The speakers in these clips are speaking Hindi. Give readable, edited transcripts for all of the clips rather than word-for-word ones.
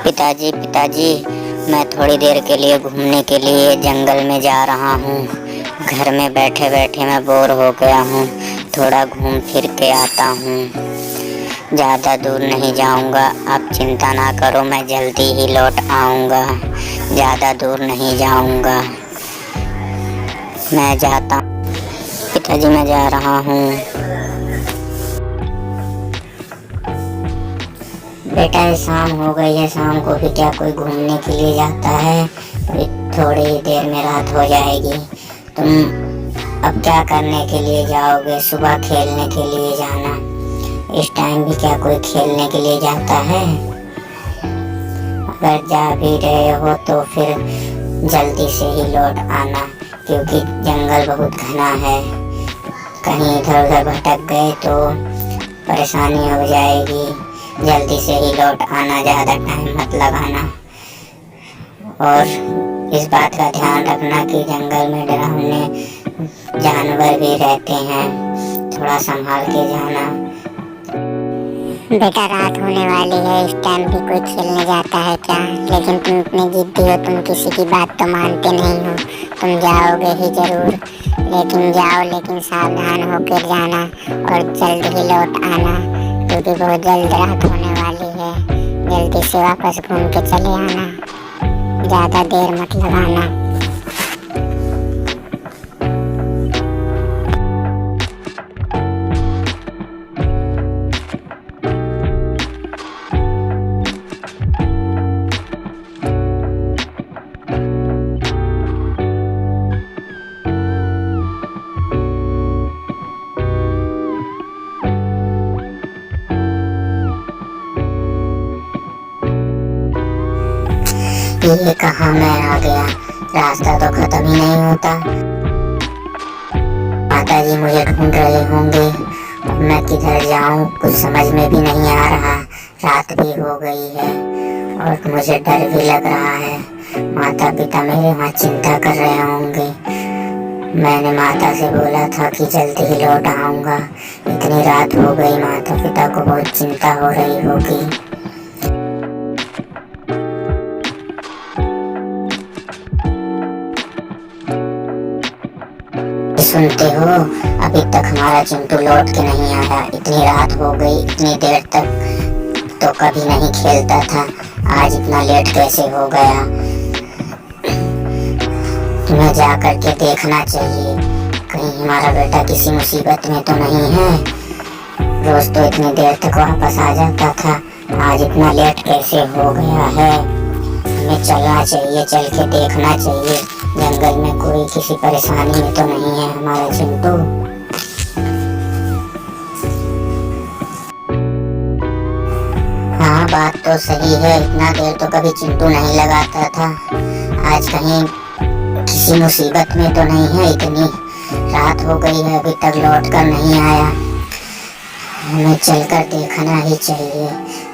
पिताजी पिताजी, मैं थोड़ी देर के लिए घूमने के लिए जंगल में जा रहा हूँ। घर में बैठे बैठे मैं बोर हो गया हूँ। थोड़ा घूम फिर के आता हूँ। ज़्यादा दूर नहीं जाऊँगा, आप चिंता ना करो, मैं जल्दी ही लौट आऊँगा। ज़्यादा दूर नहीं जाऊँगा, मैं जाता हूँ। पिताजी मैं जा रहा हूँ। बेटा शाम हो गई है, शाम को भी क्या कोई घूमने के लिए जाता है? अभी थोड़ी ही देर में रात हो जाएगी। तुम अब क्या करने के लिए जाओगे? सुबह खेलने के लिए जाना। इस टाइम भी क्या कोई खेलने के लिए जाता है? अगर जा भी रहे हो तो फिर जल्दी से ही लौट आना, क्योंकि जंगल बहुत घना है। कहीं इधर उधर भटक गए तो परेशानी हो जाएगी। जल्दी से ही लौट आना, ज़्यादा टाइम मत लगाना। और इस बात का ध्यान रखना कि जंगल में डरावने जानवर भी रहते हैं, थोड़ा संभाल के जाना। बेटा रात होने वाली है, इस टाइम भी कोई खेलने जाता है क्या? लेकिन तुम इतने जिद्दी हो, तुम किसी की बात तो मानते नहीं हो। तुम जाओगे ही जरूर, लेकिन जाओ, लेकिन सावधान होकर जाना और जल्द ही लौट आना, क्योंकि बहुत जल्द रात होने वाली है। जल्दी से वापस घूम के चले आना, ज़्यादा देर मत लगाना। ये कहाँ मैं आ गया? रास्ता तो खत्म ही नहीं होता। माताजी मुझे ढूंढ रहे होंगे, अब मैं किधर जाऊं कुछ समझ में भी नहीं आ रहा। रात भी हो गई है और मुझे डर भी लग रहा है। माता पिता मेरे वहाँ चिंता कर रहे होंगे। मैंने माता से बोला था कि जल्दी ही लौट आऊंगा। इतनी रात हो गई, माता पिता को बहुत चिंता हो रही होगी। सुनते हो, अभी तक हमारा चिंटू लौट के नहीं आया। इतनी रात हो गई, इतनी देर तक तो कभी नहीं खेलता था, आज इतना लेट कैसे हो गया? तुम्हें जा करके देखना चाहिए, कहीं हमारा बेटा किसी मुसीबत में तो नहीं है। रोज तो इतनी देर तक वापस आ जाता था, आज इतना लेट कैसे हो गया है? हमें चलना चाहिए, चल के देखना चाहिए जंगल में कोई किसी परेशानी में तो नहीं है हमारा चिंटू। हाँ बात तो सही है, इतना देर तो कभी चिंटू नहीं लगाता था, आज कहीं किसी मुसीबत में तो नहीं है? इतनी रात हो गई है, अभी तक लौट कर नहीं आया। हमें चलकर देखना ही चाहिए,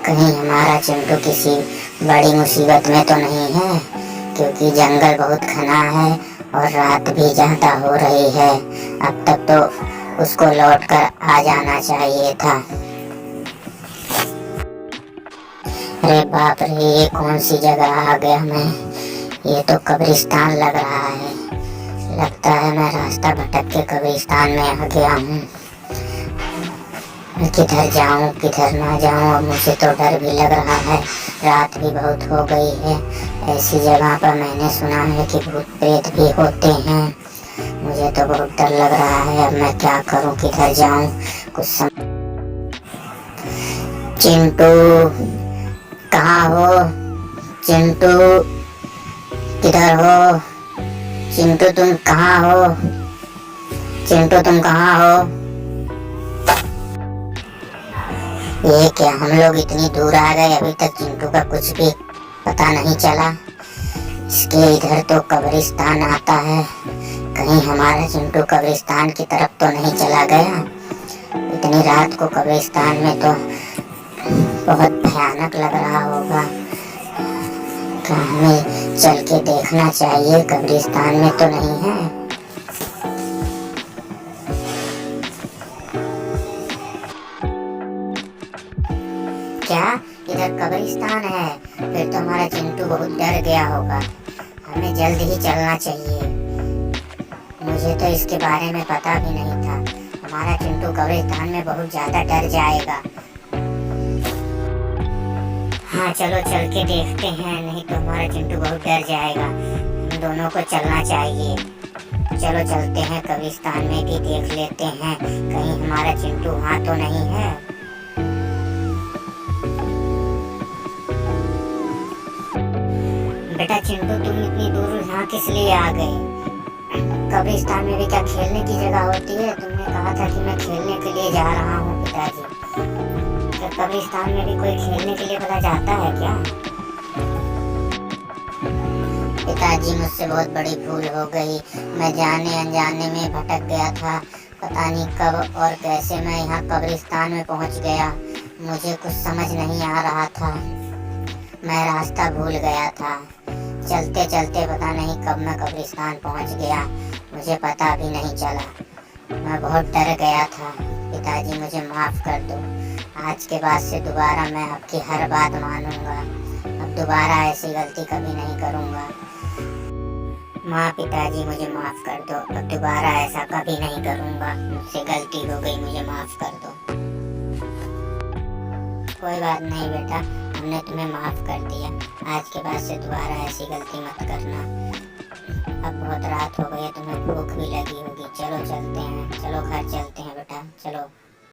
कहीं हमारा चिंटू किसी बड़ी मुसीबत में तो नहीं है, क्योंकि जंगल बहुत घना है और रात भी ज़्यादा हो रही है। अब तक तो उसको लौटकर आ जाना चाहिए था। अरे बाप रे, ये कौन सी जगह आ गया मैं? ये तो कब्रिस्तान लग रहा है। लगता है मैं रास्ता भटक के कब्रिस्तान में आ गया हूँ। किधर जाऊँ किधर ना जाऊँ, अब मुझे तो डर भी लग रहा है। रात भी बहुत हो गई है। ऐसी जगह पर मैंने सुना है कि भूत प्रेत भी होते हैं। मुझे तो बहुत डर लग रहा है, अब मैं क्या करूँ, किधर जाऊँ कुछ चिंटू कहाँ हो? चिंटू किधर हो? चिंटू तुम कहाँ हो? चिंटू तुम कहाँ हो? ये क्या, हम लोग इतनी दूर आ गए, अभी तक चिंटू का कुछ भी पता नहीं चला। इसके इधर तो कब्रिस्तान आता है, कहीं हमारा चिंटू कब्रिस्तान की तरफ तो नहीं चला गया? इतनी रात को कब्रिस्तान में तो बहुत भयानक लग रहा होगा। क्या हमें चल के देखना चाहिए, कब्रिस्तान में तो नहीं है? क्या इधर कब्रिस्तान है? फिर तो हमारा चिंटू बहुत डर गया होगा। हमें जल्द ही चलना चाहिए। मुझे तो इसके बारे में पता भी नहीं था। हमारा चिंटू कब्रिस्तान में बहुत ज्यादा डर जाएगा। हाँ चलो चल के देखते हैं, नहीं तो हमारा चिंटू बहुत डर जाएगा। हम दोनों को चलना चाहिए। चलो चलते हैं, कब्रिस्तान में भी देख लेते हैं कहीं हमारा चिंटू वहाँ तो नहीं है। बेटा चिंटू, तुम इतनी दूर यहाँ किस लिए आ गए? कब्रिस्तान में भी क्या खेलने की जगह होती है? तुमने कहा था कि मैं खेलने के लिए जा रहा हूँ पिताजी। तो कब्रिस्तान में भी कोई खेलने के लिए पता जाता है क्या? पिताजी, मुझसे बहुत बड़ी भूल हो गई। मैं जाने अनजाने में भटक गया था। पता नहीं कब और कैसे मैं यहाँ कब्रिस्तान में पहुँच गया। मुझे कुछ समझ नहीं आ रहा था। मैं रास्ता भूल गया था। चलते चलते पता नहीं कब मैं कब्रिस्तान पहुँच गया, मुझे पता भी नहीं चला। मैं बहुत डर गया था। पिताजी, मुझे माफ़ कर दो। आज के बाद से दोबारा मैं आपकी हर बात मानूंगा। अब दोबारा ऐसी गलती कभी नहीं करूँगा। माँ, पिताजी मुझे माफ़ कर दो। अब दोबारा ऐसा कभी नहीं करूँगा। मुझसे गलती हो गई, मुझे माफ़ कर दो। कोई बात नहीं बेटा, हमने तुम्हें माफ़ कर दिया। आज के बाद से दोबारा ऐसी गलती मत करना। अब बहुत रात हो गई है, तुम्हें भूख भी लगी होगी। चलो चलते हैं, चलो घर चलते हैं बेटा, चलो।